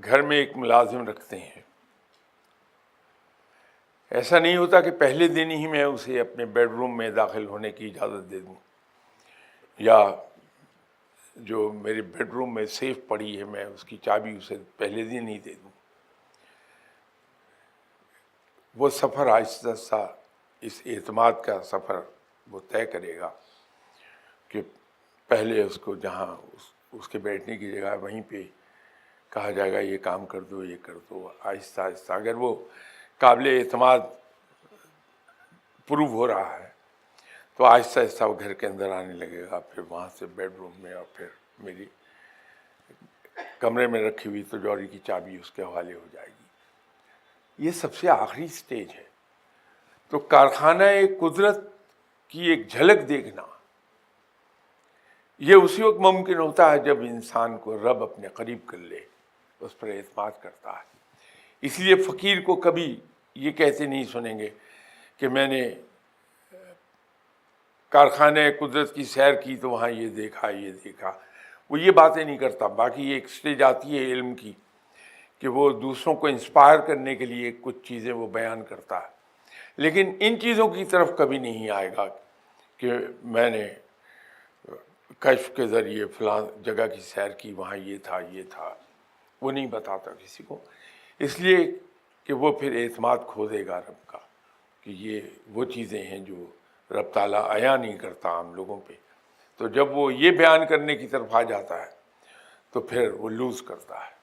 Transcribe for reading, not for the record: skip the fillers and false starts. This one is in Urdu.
گھر میں ایک ملازم رکھتے ہیں، ایسا نہیں ہوتا کہ پہلے دن ہی میں اسے اپنے بیڈ روم میں داخل ہونے کی اجازت دے دوں، یا جو میرے بیڈ روم میں سیف پڑی ہے میں اس کی چابی اسے پہلے دن ہی دے دوں۔ وہ سفر آہستہ آہستہ اس اعتماد کا سفر وہ طے کرے گا کہ پہلے اس کو جہاں اس کے بیٹھنے کی جگہ وہیں پہ کہا جائے گا یہ کام کر دو، یہ کر دو، آہستہ آہستہ اگر وہ قابل اعتماد پروو ہو رہا ہے تو آہستہ آہستہ وہ گھر کے اندر آنے لگے گا، پھر وہاں سے بیڈ روم میں اور پھر میری کمرے میں رکھی ہوئی تجوری کی چابی اس کے حوالے ہو جائے گی۔ یہ سب سے آخری سٹیج ہے۔ تو کارخانہ قدرت کی ایک جھلک دیکھنا یہ اسی وقت ممکن ہوتا ہے جب انسان کو رب اپنے قریب کر لے، اس پر اعتماد کرتا ہے۔ اس لیے فقیر کو کبھی یہ کہتے نہیں سنیں گے کہ میں نے کارخانہ قدرت کی سیر کی تو وہاں یہ دیکھا، یہ دیکھا، وہ یہ باتیں نہیں کرتا۔ باقی ایک سٹیج آتی ہے علم کی کہ وہ دوسروں کو انسپائر کرنے کے لیے کچھ چیزیں وہ بیان کرتا ہے، لیکن ان چیزوں کی طرف کبھی نہیں آئے گا کہ میں نے کشف کے ذریعے فلاں جگہ کی سیر کی، وہاں یہ تھا، یہ تھا، وہ نہیں بتاتا کسی کو، اس لیے کہ وہ پھر اعتماد کھو دے گا رب کا، کہ یہ وہ چیزیں ہیں جو رب تعالیٰ عیاں نہیں کرتا عام لوگوں پہ۔ تو جب وہ یہ بیان کرنے کی طرف آ جاتا ہے تو پھر وہ لوز کرتا ہے۔